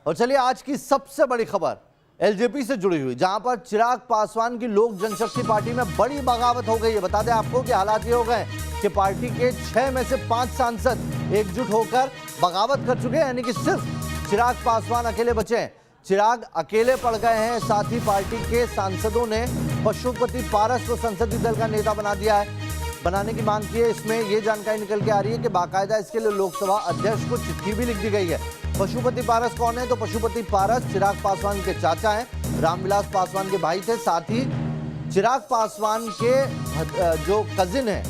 और चलिए आज की सबसे बड़ी खबर एलजेपी से जुड़ी हुई, जहां पर चिराग पासवान की लोक जनशक्ति पार्टी में बड़ी बगावत हो गई है। बता दें आपको कि हालात ये हो गए कि पार्टी के 6 में से 5 सांसद एकजुट होकर बगावत कर चुके हैं, यानी कि सिर्फ चिराग पासवान अकेले बचे हैं। चिराग अकेले पड़ गए हैं। साथ ही पार्टी के सांसदों ने पशुपति पारस को संसदीय दल का नेता बनाने की मांग की है। इसमें यह जानकारी निकल के आ रही है कि बाकायदा इसके लिए लोकसभा अध्यक्ष को चिट्ठी भी लिख दी गई है। पशुपति पारस कौन है? तो पशुपति पारस चिराग पासवान के चाचा हैं, रामविलास पासवान के भाई थे। साथ ही चिराग पासवान के जो कजिन है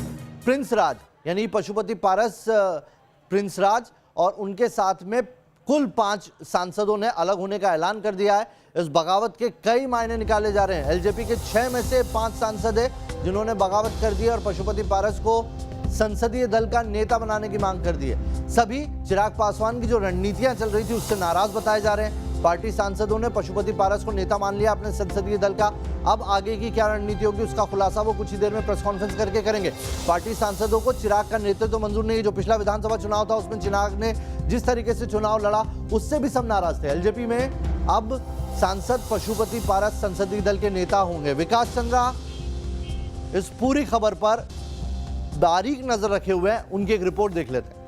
प्रिंस राज, यानी पशुपति पारस प्रिंस राज, और उनके साथ में कुल 5 सांसदों ने अलग होने का ऐलान कर दिया है। इस बगावत के कई मायने निकाले जा रहे हैं। एलजेपी के 6 में से 5 सांसद है जिन्होंने बगावत कर दी और पशुपति पारस को संसदीय दल का नेता बनाने की मांग कर दी है। सभी चिराग पासवान की जो रणनीतियां चल रही थी उससे नाराज बताए जा रहे हैं। पार्टी सांसदों ने पशुपति पारस को नेता मान लिया अपने संसदीय दल का। अब आगे की क्या रणनीति होगी उसका खुलासा वो कुछ ही देर में प्रेस कॉन्फ्रेंस करके करेंगे। पार्टी सांसदों को चिराग का नेतृत्व मंजूर नहीं। जो पिछला विधानसभा चुनाव था उसमें चिराग ने जिस तरीके से चुनाव लड़ा उससे भी सब नाराज थे। एलजेपी में अब सांसद पशुपति पारस संसदीय दल के नेता होंगे। विकास चंद्रा इस पूरी खबर पर बारीक नजर रखे हुए हैं, उनकी एक रिपोर्ट देख लेते हैं।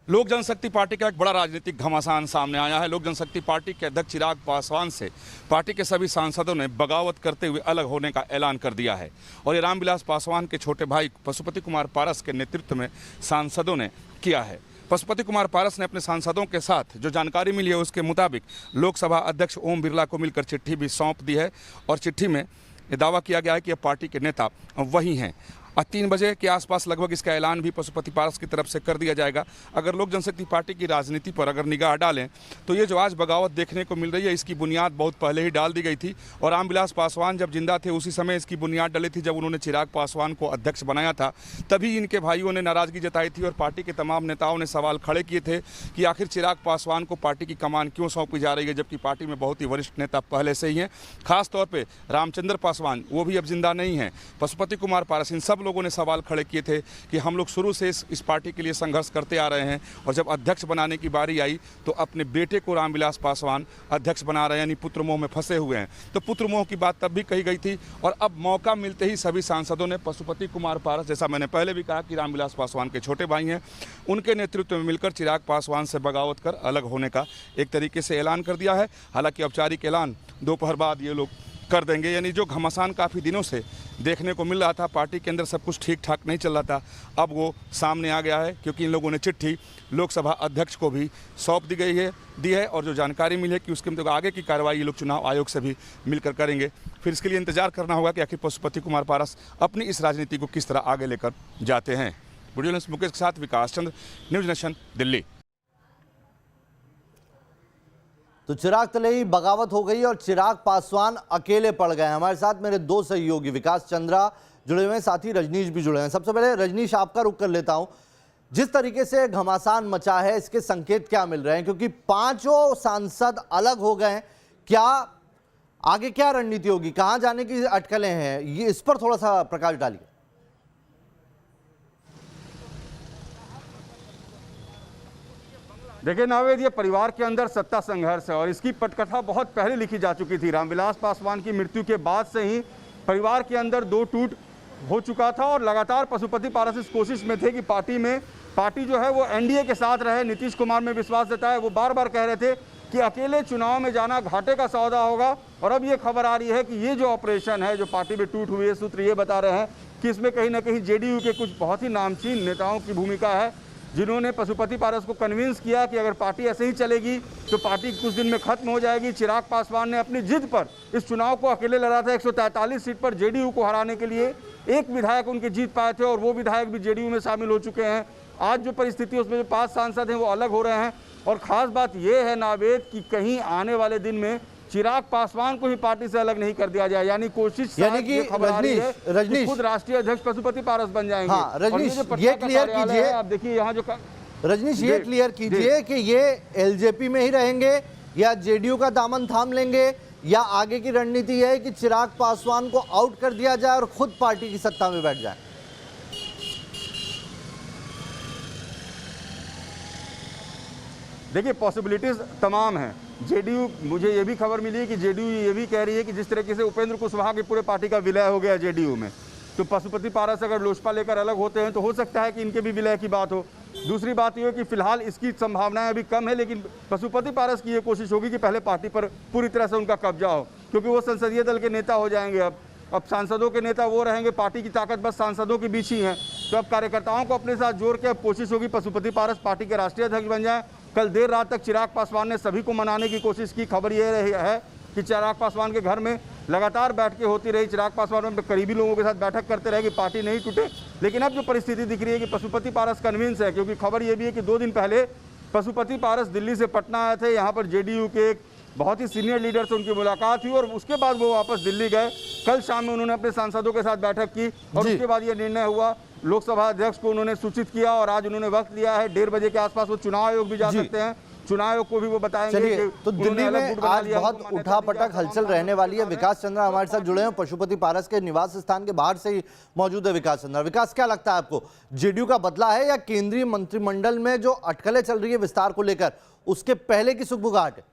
लोक जनशक्ति पार्टी का एक बड़ा राजनीतिक घमासान सामने आया है। लोक जनशक्ति पार्टी के अध्यक्ष चिराग पासवान से पार्टी के सभी सांसदों ने बगावत करते हुए अलग होने का ऐलान कर दिया है और ये रामविलास पासवान के छोटे भाई पशुपति कुमार पारस के नेतृत्व में सांसदों ने किया है। पशुपति कुमार पारस ने अपने सांसदों के साथ जो जानकारी मिली है उसके मुताबिक लोकसभा अध्यक्ष ओम बिरला को मिलकर चिट्ठी भी सौंप दी है और चिट्ठी में ये दावा किया गया है कि पार्टी के नेता वही हैं। 3 बजे के आसपास लगभग इसका ऐलान भी पशुपति पारस की तरफ से कर दिया जाएगा। अगर लोक जनशक्ति पार्टी की राजनीति पर अगर निगाह डालें तो ये जो आज बगावत देखने को मिल रही है इसकी बुनियाद बहुत पहले ही डाल दी गई थी और रामविलास पासवान जब जिंदा थे उसी समय इसकी बुनियाद डली थी। जब उन्होंने चिराग पासवान को अध्यक्ष बनाया था तभी इनके भाइयों ने नाराजगी जताई थी और पार्टी के तमाम नेताओं ने सवाल खड़े किए थे कि आखिर चिराग पासवान को पार्टी की कमान क्यों सौंपी जा रही है, जबकि पार्टी में बहुत ही वरिष्ठ नेता पहले से ही हैं। खासतौर पर रामचंद्र पासवान, वो भी अब जिंदा नहीं हैं। पशुपति कुमार पारस, इन सब लोगों ने सवाल खड़े किए थे कि हम लोग शुरू से इस पार्टी के लिए संघर्ष करते आ रहे हैं और जब अध्यक्ष बनाने की बारी आई तो अपने बेटे को रामविलास पासवान अध्यक्ष बना रहे हैं, यानी पुत्र मोह में फंसे हुए हैं। तो पुत्र मोह की बात तब भी कही गई थी और अब मौका मिलते ही सभी सांसदों ने पशुपति कुमार पारस, जैसा मैंने पहले भी कहा कि रामविलास पासवान के छोटे भाई हैं, उनके नेतृत्व में मिलकर चिराग पासवान से बगावत कर अलग होने का एक तरीके से ऐलान कर दिया है। हालांकि औपचारिक ऐलान दोपहर बाद ये लोग कर देंगे। यानी जो घमासान काफ़ी दिनों से देखने को मिल रहा था, पार्टी के अंदर सब कुछ ठीक ठाक नहीं चल रहा था, अब वो सामने आ गया है क्योंकि इन लोगों ने चिट्ठी लोकसभा अध्यक्ष को भी सौंप दी है और जो जानकारी मिली है कि उसके मतलब आगे की कार्रवाई ये लोग चुनाव आयोग से भी मिलकर करेंगे। फिर इसके लिए इंतजार करना होगा कि आखिर पशुपति कुमार पारस अपनी इस राजनीति को किस तरह आगे लेकर जाते हैं। वीडियो जर्नलिस्ट मुकेश के साथ विकास चंद्र, न्यूज़ नेशन, दिल्ली। तो चिराग तले बगावत हो गई और चिराग पासवान अकेले पड़ गए। हमारे साथ मेरे 2 सहयोगी विकास चंद्रा जुड़े हुए हैं, साथ ही रजनीश भी जुड़े हैं। सबसे पहले रजनीश, आपका रुख कर लेता हूं। जिस तरीके से घमासान मचा है इसके संकेत क्या मिल रहे हैं, क्योंकि 5 सांसद अलग हो गए, क्या आगे क्या रणनीति होगी, कहां जाने की अटकलें हैं, ये इस पर थोड़ा सा प्रकाश डालिए। देखिए नावेद, ये परिवार के अंदर सत्ता संघर्ष है और इसकी पटकथा बहुत पहले लिखी जा चुकी थी। रामविलास पासवान की मृत्यु के बाद से ही परिवार के अंदर 2 टूट हो चुका था और लगातार पशुपति पारस इस कोशिश में थे कि पार्टी जो है वो एनडीए के साथ रहे। नीतीश कुमार में विश्वास जताया, वो बार बार कह रहे थे कि अकेले चुनाव में जाना घाटे का सौदा होगा। और अब ये खबर आ रही है कि ये जो ऑपरेशन है, जो पार्टी में टूट हुई है, सूत्र ये बता रहे हैं कि इसमें कहीं ना कहीं जेडीयू के कुछ बहुत ही नामचीन नेताओं की भूमिका है, जिन्होंने पशुपति पारस को कन्विंस किया कि अगर पार्टी ऐसे ही चलेगी तो पार्टी कुछ दिन में खत्म हो जाएगी। चिराग पासवान ने अपनी जिद पर इस चुनाव को अकेले लड़ा था। 143 सीट पर जेडीयू को हराने के लिए 1 विधायक उनके जीत पाए थे और वो विधायक भी जेडीयू में शामिल हो चुके हैं। आज जो परिस्थिति है उसमें जो 5 सांसद हैं वो अलग हो रहे हैं और ख़ास बात यह है नावेद कि कहीं आने वाले दिन में चिराग पासवान को ही पार्टी से अलग नहीं कर दिया जाए, यानी कोशिश, यानी कि रजनीश खुद राष्ट्रीय अध्यक्ष पशुपति पारस बन जाएंगे। हाँ, रजनीश ये क्लियर कीजिए, आप देखिए यहाँ जो रजनीश ये क्लियर कीजिए कि ये एलजेपी में ही रहेंगे या जेडीयू का दामन थाम लेंगे, या आगे की रणनीति है कि चिराग पासवान को आउट कर दिया जाए और खुद पार्टी की सत्ता में बैठ जाए। देखिए पॉसिबिलिटीज़ तमाम हैं। जेडीयू, मुझे ये भी खबर मिली है कि जेडीयू ये भी कह रही है कि जिस तरीके से उपेंद्र कुशवाहा की पूरे पार्टी का विलय हो गया जेडीयू में, तो पशुपति पारस अगर लोजपा लेकर अलग होते हैं तो हो सकता है कि इनके भी विलय की बात हो। दूसरी बात यह है कि फिलहाल इसकी संभावनाएं अभी कम है, लेकिन पशुपति पारस की ये कोशिश होगी कि पहले पार्टी पर पूरी तरह से उनका कब्जा हो, क्योंकि वो संसदीय दल के नेता हो जाएंगे। अब सांसदों के नेता वो रहेंगे, पार्टी की ताकत बस सांसदों के बीच ही है। तो अब कार्यकर्ताओं को अपने साथ जोड़ के अब कोशिश होगी पशुपति पारस पार्टी के राष्ट्रीय अध्यक्ष बन जाए। कल देर रात तक चिराग पासवान ने सभी को मनाने की कोशिश की। खबर यह रही है कि चिराग पासवान के घर में लगातार बैठकें होती रही। चिराग पासवान अपने करीबी लोगों के साथ बैठक करते रहे कि पार्टी नहीं टूटे। लेकिन अब जो परिस्थिति दिख रही है कि पशुपति पारस कन्विंस है, क्योंकि खबर यह भी है कि 2 दिन पहले पशुपति पारस दिल्ली से पटना आए थे। यहाँ पर जेडीयू के एक बहुत ही सीनियर लीडर से उनकी मुलाकात हुई और उसके बाद वो वापस दिल्ली गए। कल शाम में उन्होंने अपने सांसदों के साथ बैठक की और उसके बाद ये निर्णय हुआ। लोकसभा अध्यक्ष को उन्होंने सूचित किया और आज उन्होंने वक्त लिया है 1:30 बजे के आसपास वो चुनाव आयोग भी जा सकते हैं। चुनाव आयोग को भी वो बताएंगे। चलिए, तो दिल्ली में आज बहुत उठापटक हलचल रहने वाली है। विकास चंद्रा हमारे साथ जुड़े हैं, पशुपति पारस के निवास स्थान के बाहर से ही मौजूद है विकास चंद्रा। विकास, क्या लगता है आपको, जेडीयू का बदला है या केंद्रीय मंत्रिमंडल में जो अटकलें चल रही है विस्तार को लेकर, उसके पहले की सुगबुगाहट है?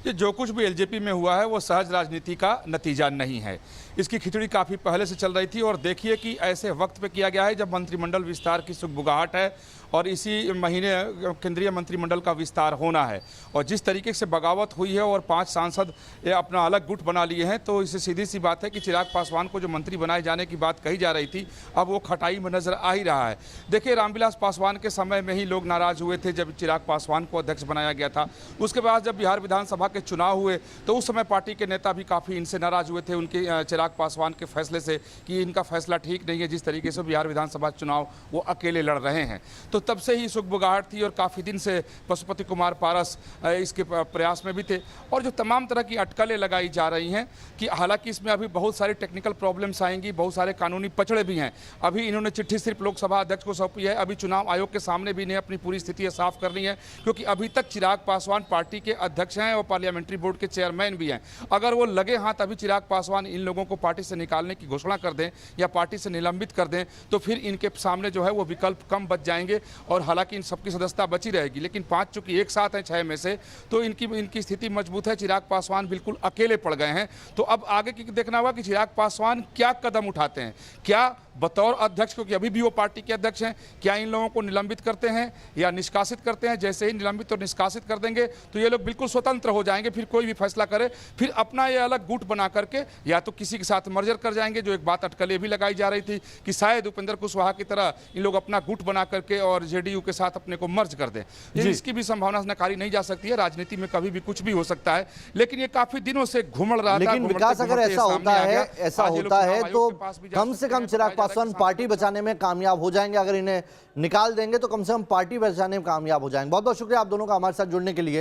ये जो कुछ भी एलजेपी में हुआ है वो सहज राजनीति का नतीजा नहीं है। इसकी खिचड़ी काफ़ी पहले से चल रही थी और देखिए कि ऐसे वक्त पे किया गया है जब मंत्रिमंडल विस्तार की सुगबुगाहट है और इसी महीने केंद्रीय मंत्रिमंडल का विस्तार होना है। और जिस तरीके से बगावत हुई है और 5 सांसद अपना अलग गुट बना लिए हैं, तो इससे सीधी सी बात है कि चिराग पासवान को जो मंत्री बनाए जाने की बात कही जा रही थी, अब वो खटाई में नजर आ ही रहा है। देखिए, रामविलास पासवान के समय में ही लोग नाराज हुए थे जब चिराग पासवान को अध्यक्ष बनाया गया था। उसके बाद जब बिहार विधानसभा के चुनाव हुए तो उस समय पार्टी के नेता भी काफ़ी इनसे नाराज हुए थे, उनके चिराग पासवान के फैसले से, कि इनका फैसला ठीक नहीं है जिस तरीके से बिहार विधानसभा चुनाव वो अकेले लड़ रहे हैं। तो तब से ही सुगबुगाहट थी और काफ़ी दिन से पशुपति कुमार पारस इसके प्रयास में भी थे। और जो तमाम तरह की अटकलें लगाई जा रही हैं कि हालांकि इसमें अभी बहुत सारी टेक्निकल प्रॉब्लम्स आएंगी, बहुत सारे कानूनी पचड़े भी हैं। अभी इन्होंने चिट्ठी सिर्फ लोकसभा अध्यक्ष को सौंपी है, अभी चुनाव आयोग के सामने भी इन्हें अपनी पूरी स्थिति साफ करनी है, क्योंकि अभी तक चिराग पासवान पार्टी के अध्यक्ष हैं और पार्लियामेंट्री बोर्ड के चेयरमैन भी हैं। अगर वो लगे हाथ अभी चिराग पासवान इन लोगों को पार्टी से निकालने की घोषणा कर दें या पार्टी से निलंबित कर दें, तो फिर इनके सामने जो है वो विकल्प कम बच जाएंगे और हालांकि इन सबकी सदस्यता बची रहेगी। लेकिन 5 चूंकि एक साथ हैं 6 में से, तो इनकी स्थिति मजबूत है। चिराग पासवान बिल्कुल अकेले पड़ गए हैं। तो अब आगे की देखना होगा कि चिराग पासवान क्या कदम उठाते हैं, क्या बतौर अध्यक्ष, क्योंकि अभी भी वो पार्टी के अध्यक्ष हैं, क्या इन लोगों को निलंबित करते हैं या निष्कासित करते हैं। जैसे ही निलंबित और निष्कासित कर देंगे तो ये लोग बिल्कुल स्वतंत्र हो जाएंगे, फिर कोई भी फैसला करे, फिर अपना ये अलग गुट बना करके या तो किसी के साथ मर्जर कर जाएंगे। जो एक बात अटकलें भी लगाई जा रही थी कि शायद उपेंद्र कुशवाहा की तरह इन लोग अपना गुट बना करके और जेडीयू के साथ अपने को मर्ज कर दें। इसकी भी संभावना नकारी नहीं जा सकती है। राजनीति में कभी भी कुछ भी हो सकता है, लेकिन ये काफी दिनों से घुमड़ रहा था। लेकिन विकास, अगर ऐसा होता है तो कम से कम चिराग पासवान पार्टी बचाने में कामयाब हो जाएंगे। अगर इन्हें निकाल देंगे तो कम से कम पार्टी बचाने में कामयाब हो जाएंगे। बहुत बहुत शुक्रिया आप दोनों का हमारे साथ जुड़ने के लिए।